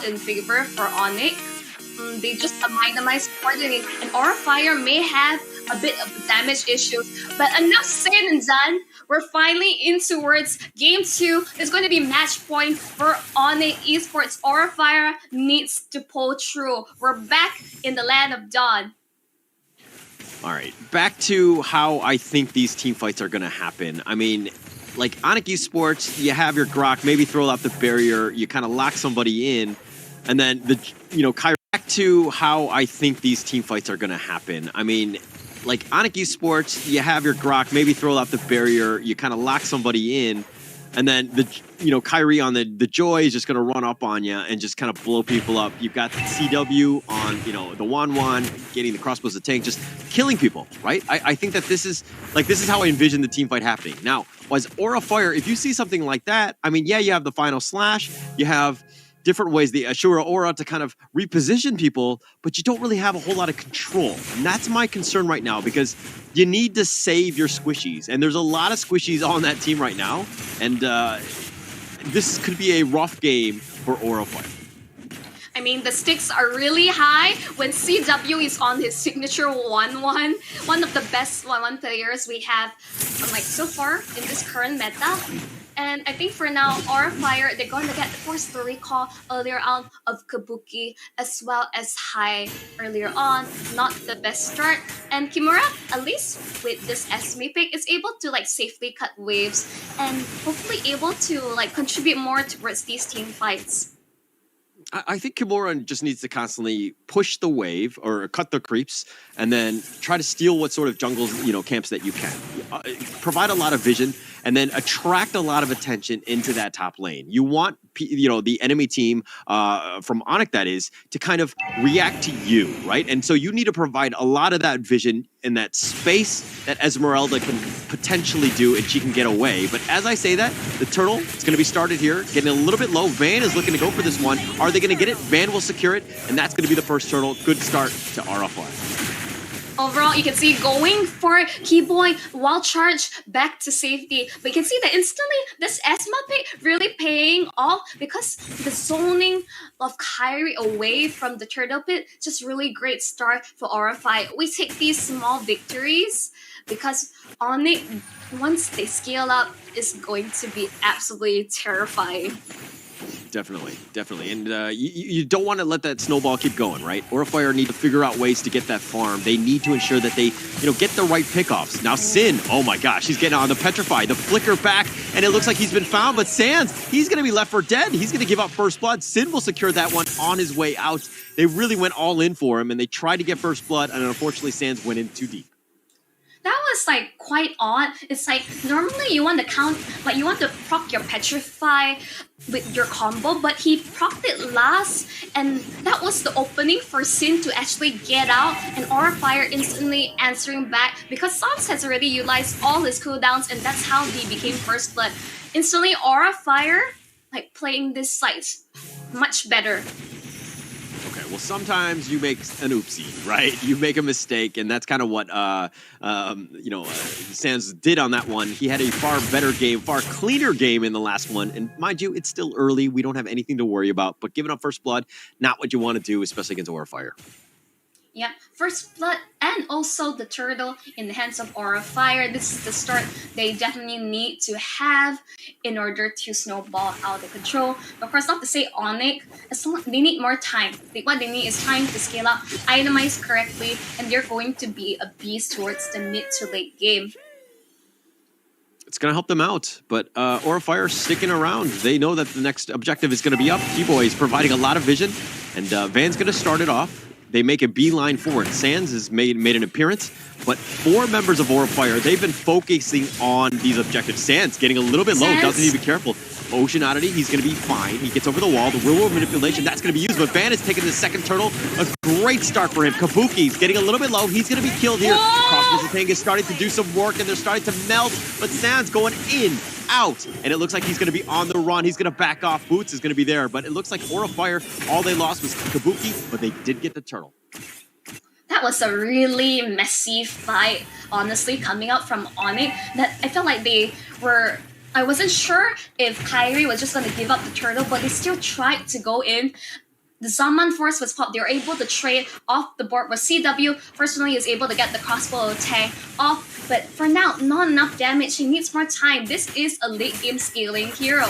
not in favor for ONIC. They just minimize coordinating, and Aura Fire may have a bit of damage issues. But enough said and done. We're finally in towards game 2. It's going to be match point for ONIC Esports. Aura Fire needs to pull through. We're back in the land of Dawn. All right, back to how I think these team fights are going to happen. I mean, like ONIC Esports, you have your Grok, maybe throw out the barrier, you kind of lock somebody in, and then Kyrie. Back to how I think these team fights are going to happen. I mean, like ONIC Esports, you have your Grok, maybe throw out the barrier, you kind of lock somebody in, and then Kyrie on the Joy is just going to run up on you and just kind of blow people up. You've got CW on, the Wan, getting the crossbows of tank, just killing people, right? I think that this is how I envision the team fight happening. Now, as Aura Fire, if you see something like that, I mean, yeah, you have the final slash, you have different ways, the Ashura Aura to kind of reposition people, but you don't really have a whole lot of control. And that's my concern right now, because you need to save your squishies. And there's a lot of squishies on that team right now. And this could be a rough game for Aura Fire. I mean, the stakes are really high when CW is on his signature 1-1. One of the best 1-1 players we have so far in this current meta. And I think for now, Aura Fire, they're going to get forced to recall earlier on of Kabuki as well as High earlier on. Not the best start. And Kimura, at least with this Esme pick, is able to safely cut waves and hopefully able to contribute more towards these team fights. I think Kimura just needs to constantly push the wave or cut the creeps and then try to steal what sort of jungles, camps that you can. Provide a lot of vision and then attract a lot of attention into that top lane. You want, the enemy team from ONIC, that is, to kind of react to you, right? And so you need to provide a lot of that vision in that space that Esmeralda can potentially do, and she can get away. But as I say that, the turtle is going to be started here, getting a little bit low. Van is looking to go for this one. Are they going to get it? Van will secure it, and that's going to be the first turtle. Good start to Aura Fire. Overall, you can see going for Keyboy while charge back to safety. But you can see that instantly this Esma pick really paying off because the zoning of Kyrie away from the turtle pit, just really great start for Aura Fire. We take these small victories because ONIC, once they scale up, is going to be absolutely terrifying. Definitely. And you don't want to let that snowball keep going, right? Aura Fire need to figure out ways to get that farm. They need to ensure that they, get the right pickoffs. Now, Sin, oh my gosh, he's getting on the Petrify, the flicker back, and it looks like he's been found, but Sans, he's going to be left for dead. He's going to give up first blood. Sin will secure that one on his way out. They really went all in for him, and they tried to get first blood, and unfortunately, Sans went in too deep. That was quite odd. It's normally you want to count, you want to proc your Petrify with your combo, but he procced it last, and that was the opening for Sin to actually get out, and Aura Fire instantly answering back because Sans has already utilized all his cooldowns, and that's how he became first blood. Instantly, Aura Fire playing this much better. Okay, well, sometimes you make an oopsie, right? You make a mistake, and that's kind of what Sans did on that one. He had a far better game, far cleaner game in the last one, and mind you, it's still early. We don't have anything to worry about, but giving up first blood, not what you want to do, especially against Aura Fire. Yeah, first blood and also the turtle in the hands of Aura Fire. This is the start they definitely need to have in order to snowball out of control. But of course, not to say ONIC, they need more time. What they need is time to scale up, itemize correctly, and they're going to be a beast towards the mid to late game. It's going to help them out, but Aura Fire sticking around. They know that the next objective is going to be up. Keyboy is providing a lot of vision, and Van's going to start it off. They make a beeline for it. Sans has made an appearance, but 4 members of Aura Fire, they've been focusing on these objectives. Sans getting a little bit low, doesn't need to be careful. Ocean Oddity, he's going to be fine. He gets over the wall. The real world manipulation, that's going to be used, but Van is taking the second turtle. A great start for him. Kabuki's getting a little bit low. He's going to be killed here. Crossbows of Tank is starting to do some work, and they're starting to melt, but Sans going in, out, and it looks like he's going to be on the run. He's going to back off. Boots is going to be there, but it looks like Aura Fire, all they lost was Kabuki, but they did get the turtle. That was a really messy fight, honestly, coming out from ONIC. That I felt like they were... I wasn't sure if Kyrie was just going to give up the turtle, but they still tried to go in. the Zaman Force was popped. They were able to trade off the board, but CW personally is able to get the crossbow tank off. But for now, not enough damage. He needs more time. This is a late game scaling hero.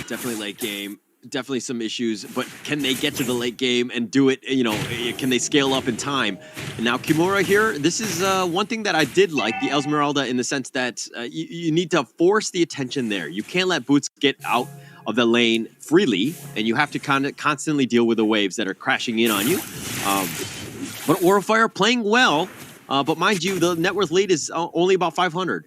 Definitely late game. Definitely some issues, but can they get to the late game and do it, you know, can they scale up in time? And now Kimura here, this is one thing that I did like, the Esmeralda, in the sense that you need to force the attention there. You can't let Boots get out of the lane freely, and you have to kind of constantly deal with the waves that are crashing in on you. But Aurafire playing well, but mind you, the net worth lead is only about 500.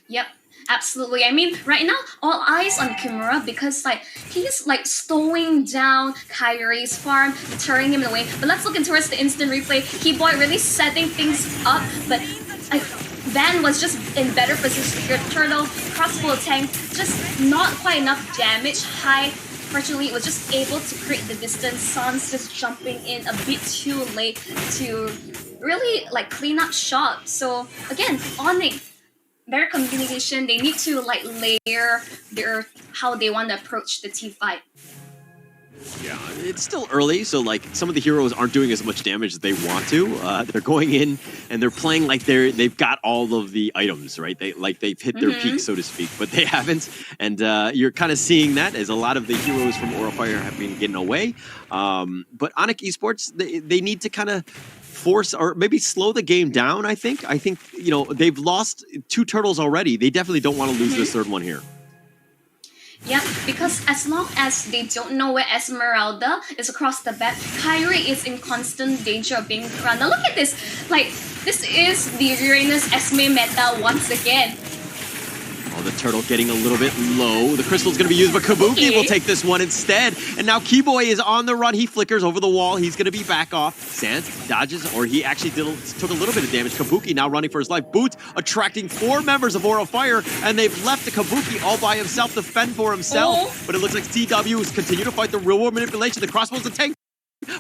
Yep. Absolutely. I mean, right now, all eyes on Kimura because he's slowing down Kyrie's farm, deterring him away. But let's look towards the instant replay. Keyboy really setting things up, but Van was just in better position here. Turtle, crossbow tank, just not quite enough damage. High, fortunately, was just able to create the distance. Son's just jumping in a bit too late to really clean up shop. So again, ONIC, better communication. They need to layer how they want to approach the team fight. Yeah, it's still early, so some of the heroes aren't doing as much damage as they want to. They're going in and they're playing like they've got all of the items, right? They've hit their peak, so to speak, but they haven't. And you're kind of seeing that as a lot of the heroes from Aurafire have been getting away. But ONIC Esports, they need to kind of force or maybe slow the game down. I think you know, they've lost 2 turtles already. They definitely don't want to lose this third one here. Yeah, because as long as they don't know where Esmeralda is across the map, Kyrie is in constant danger of being run. Now look at this. This is the Uranus Esme meta once again. Oh, the turtle getting a little bit low. The crystal's going to be used, but Kabuki will take this one instead. And now Keyboy is on the run. He flickers over the wall. He's going to be back off. Sans dodges, or he actually took a little bit of damage. Kabuki now running for his life. Boots attracting 4 members of Aurafire, and they've left the Kabuki all by himself to fend for himself. But it looks like CW is continuing to fight the real world manipulation. The crossbow's a tank.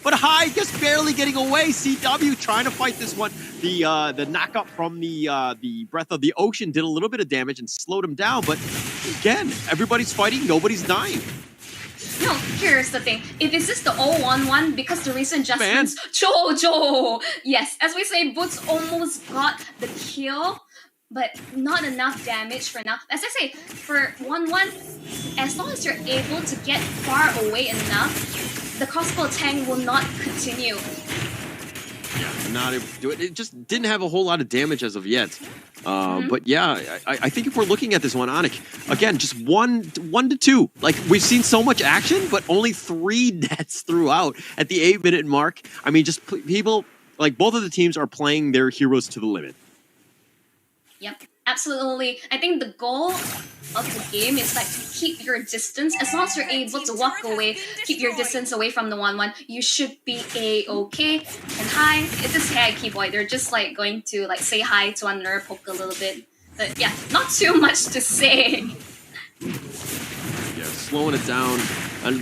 But High just barely getting away. CW trying to fight this one. The knockup from the Breath of the Ocean did a little bit of damage and slowed him down. But again, everybody's fighting. Nobody's dying. No, here's the thing. If this is the 0-1-1, because the recent adjustments... Jojo! Yes, as we say, Boots almost got the kill, but not enough damage for now. As I say, for 1-1, as long as you're able to get far away enough, the crossbow tank will not continue. Yeah, not able to do it. It just didn't have a whole lot of damage as of yet. But yeah, I think if we're looking at this one, ONIC, again, just 1 to 2. We've seen so much action, but only 3 deaths throughout at the 8-minute mark. I mean, just people, both of the teams are playing their heroes to the limit. Yep, absolutely. I think the goal of the game is to keep your distance. As long as you're able to walk away, keep your distance away from the 1-1, you should be a-okay. And Hi, it is Hey Keyboy. They're just going to say hi to one another, poke a little bit. But yeah, not too much to say. Yeah, slowing it down.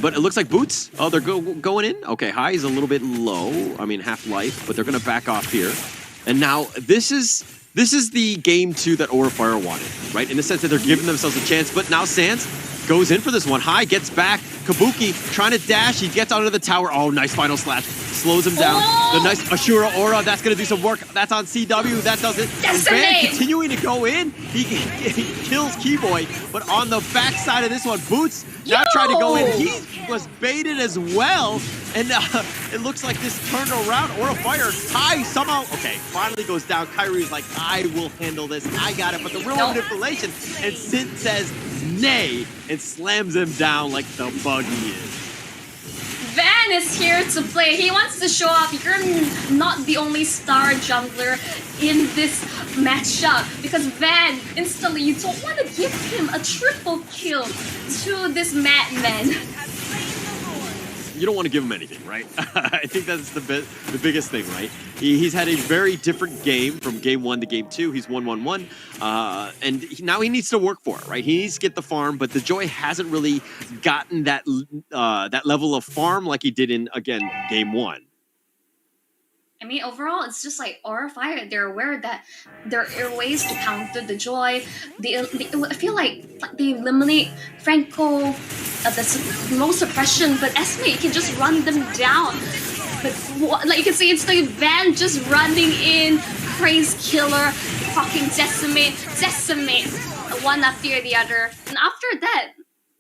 But it looks like Boots. Oh, they're going in? Okay, High is a little bit low. I mean, half life, but they're going to back off here. And now this is the game 2 that Aurafire wanted, right? In the sense that they're giving themselves a chance, but now Sans goes in for this one. High gets back. Kabuki trying to dash. He gets onto the tower. Oh, nice final slash. Slows him down. The nice Ashura Aura. That's going to do some work. That's on CW. That does it. And Van continuing to go in. He kills Keyboy, but on the backside of this one, Boots now trying to go in. He was baited as well. And it looks like this turned around. Aurafire, High somehow, okay, finally goes down. Kyrie's like, I will handle this. I got it. But the real manipulation, and Sin says nay and slams him down like the bug he is. Van is here to play. He wants to show up. You're not the only star jungler in this matchup, because Van, instantly, you don't want to give him a triple kill to this madman. You don't want to give him anything, right? I think that's the biggest thing, right? He's had a very different game from game 1 to game 2. He's 1-1-1, and now he needs to work for it, right? He needs to get the farm, but the Joy hasn't really gotten that that level of farm like he did in, again, game 1. I mean, overall, it's just like Aura Fire. They're aware that there are ways to counter the Joy. I feel like they eliminate Franco, that's no suppression, but Esme can just run them down. But like you can see, it's the Van just running in, Praise Killer, fucking decimate, one after the other. And after that,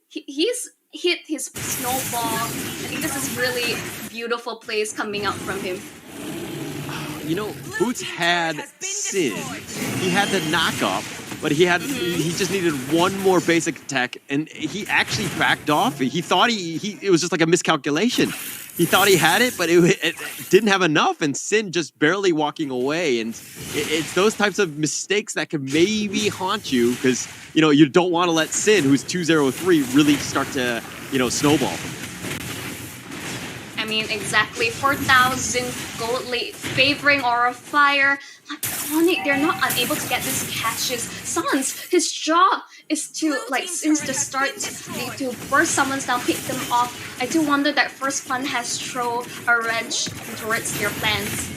he's hit his snowball. I think this is really beautiful plays coming out from him. You know, Boots had Sin. He had the knock-up, but he just needed one more basic attack, and he actually backed off. He thought it was just like a miscalculation. He thought he had it, but it didn't have enough, and Sin just barely walking away. And it's those types of mistakes that could maybe haunt you, because you don't want to let Sin, who's 203, really start to snowball. I mean, exactly 4,000 gold lead favoring Aura Fire. Like ONIC, they're not unable to get these catches. Summons, his job is to, like, since the start, to burst summons down, pick them off. I do wonder that First Fun has thrown a wrench towards their plans.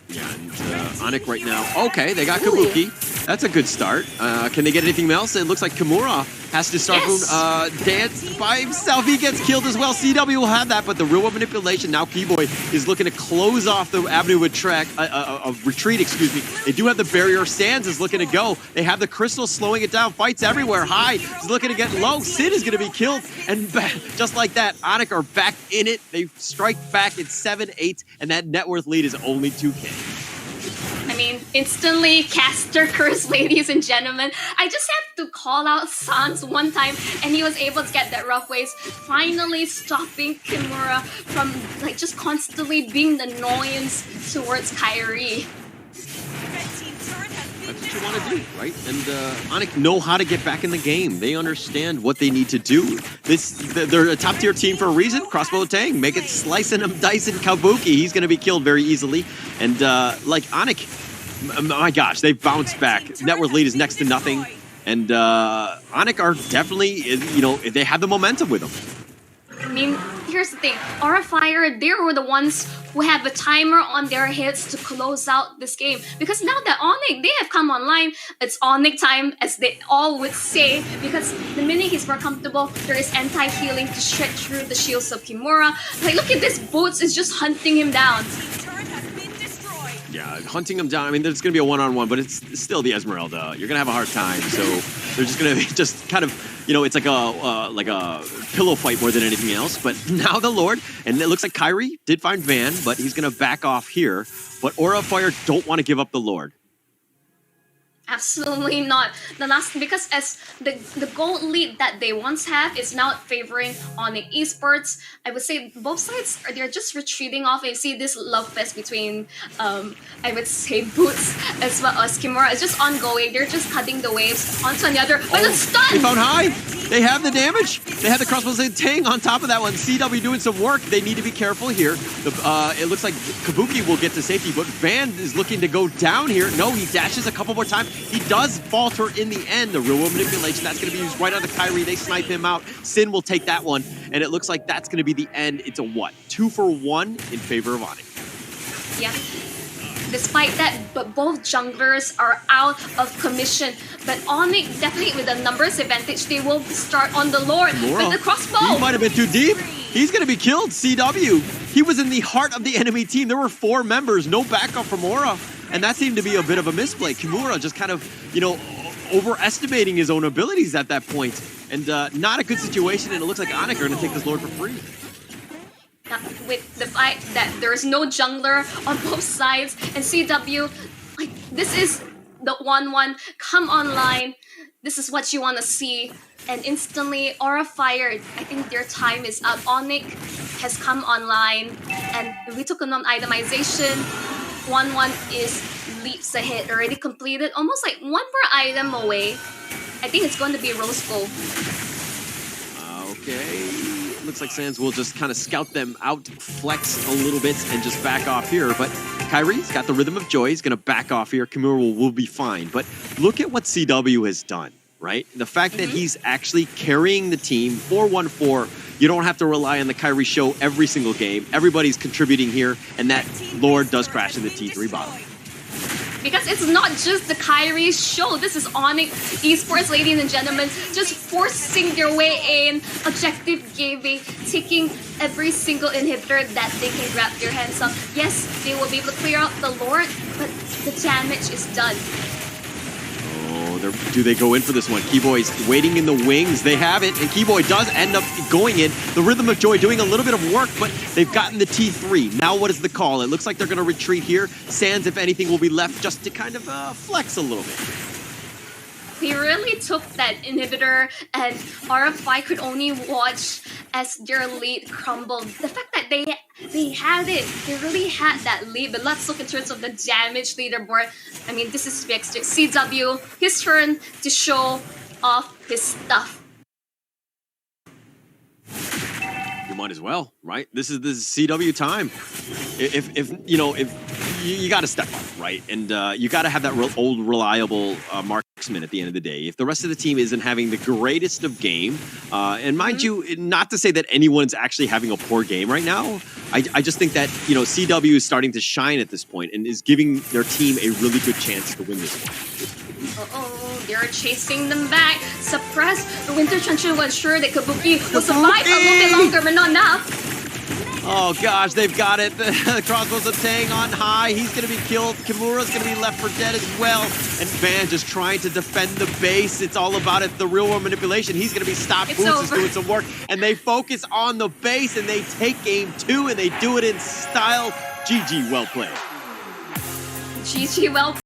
Yeah, and ONIC right now. Okay, they got Kabuki. That's a good start. Can they get anything else? It looks like Kimura has to start from dance by himself. He gets killed as well. CW will have that, but the real manipulation now. Keyboy is looking to close off the avenue of retreat. Excuse me. They do have the barrier. Sands is looking to go. They have the crystal slowing it down. Fights everywhere. High is looking to get low. Sid is going to be killed, and just like that, ONIC are back in it. They strike back. It's 7-8, and that net worth lead is only 2K. I mean, instantly caster curse, ladies and gentlemen. I just have to call out Sans one time, and he was able to get that rough waves, finally stopping Kimura from like just constantly being the annoyance towards Kyrie. That's what you want to do, right? And ONIC know how to get back in the game. They understand what they need to do. They're a top-tier team for a reason. Crossbow Tang, make it slicing him, dicing Kabuki. He's going to be killed very easily. And like ONIC, my gosh, they've bounced back. Net worth lead is next to nothing. And ONIC are definitely, they have the momentum with them. I mean, here's the thing. Aura Fire, they were the ones who have a timer on their hits to close out this game. Because now that ONIC, they have come online, it's ONIC time, as they all would say. Because the minute he's more comfortable, there is anti-healing to stretch through the shields of Kimura. Like, look at this, Boots is just hunting him down. Yeah, hunting him down. I mean, there's going to be a one-on-one, but it's still the Esmeralda. You're going to have a hard time. So they're just going to be just kind of, it's like a pillow fight more than anything else. But now the Lord, and it looks like Kyrie did find Van, but he's going to back off here. But Aura Fire don't want to give up the Lord. Absolutely not. Because as the gold lead that they once have is now favoring ONIC Esports. I would say both sides they're just retreating off. And you see this love fest between I would say Boots as well as Kimura. It's just ongoing. They're just cutting the waves onto the other. But it's stunned! They found High. They have the damage. They have the crossbows and Tang on top of that one. CW doing some work. They need to be careful here. It looks like Kabuki will get to safety, but Van is looking to go down here. No, he dashes a couple more times. He does falter in the end. The real manipulation, that's going to be used right on the Kyrie. They snipe him out. Sin will take that one, and it looks like that's going to be the end. It's a what? 2-for-1 in favor of ONIC. Yeah. Despite that, but both junglers are out of commission. But ONIC, definitely with a numbers advantage, they will start on the Lord with the crossbow. He might have been too deep. He's going to be killed. CW. He was in the heart of the enemy team. There were 4 members, no backup from Aura. And that seemed to be a bit of a misplay. Kimura just kind of, overestimating his own abilities at that point. And not a good situation. And it looks like ONIC are going to take this Lord for free. With the fact that there is no jungler on both sides, and CW, like, this is the 1-1, come online, this is what you want to see, and instantly Aura Fire, I think their time is up. ONIC has come online, and we took a non-itemization, 1-1 is leaps ahead, already completed, almost like 1 per item away. I think it's going to be Rose Gold. Okay. Looks like Sands will just kind of scout them out, flex a little bit, and just back off here. But Kyrie's got the rhythm of joy. He's going to back off here. Kimura will be fine. But look at what CW has done, right? The fact that he's actually carrying the team 4-1-4 You don't have to rely on the Kyrie show every single game. Everybody's contributing here, and that Lord does crash in the T3 bottom. Because it's not just the Kyrie show. This is ONIC Esports, ladies and gentlemen, just forcing their way in, objective gaming, taking every single inhibitor that they can grab their hands on. Yes, they will be able to clear out the Lord, but the damage is done. Do they go in for this one? Keyboy's waiting in the wings. They have it, and Keyboy does end up going in. The Rhythm of Joy doing a little bit of work, but they've gotten the T3. Now what is the call? It looks like they're going to retreat here. Sands, if anything, will be left just to kind of flex a little bit. He really took that inhibitor, and RFI could only watch as their lead crumbled. The fact that they had it, they really had that lead. But let's look in terms of the damage leaderboard. I mean, this is fixed. CW, his turn to show off his stuff. You might as well, right? This is the CW time. If you got to step up, right? And you got to have that old reliable marksman at the end of the day. If the rest of the team isn't having the greatest of game, and mind you, not to say that anyone's actually having a poor game right now, I just think that CW is starting to shine at this point and is giving their team a really good chance to win this one. Uh-oh, they're chasing them back. Suppress the Winter Trencher was sure that Kabuki will survive a little bit longer, but not enough. Oh gosh, they've got it. The crossbows of Tang on high. He's going to be killed. Kimura's going to be left for dead as well. And Van just trying to defend the base. It's all about it. The real world manipulation. He's going to be stopped. Boots is doing some work. And they focus on the base and they take game 2 and they do it in style. GG, well played. GG, well played.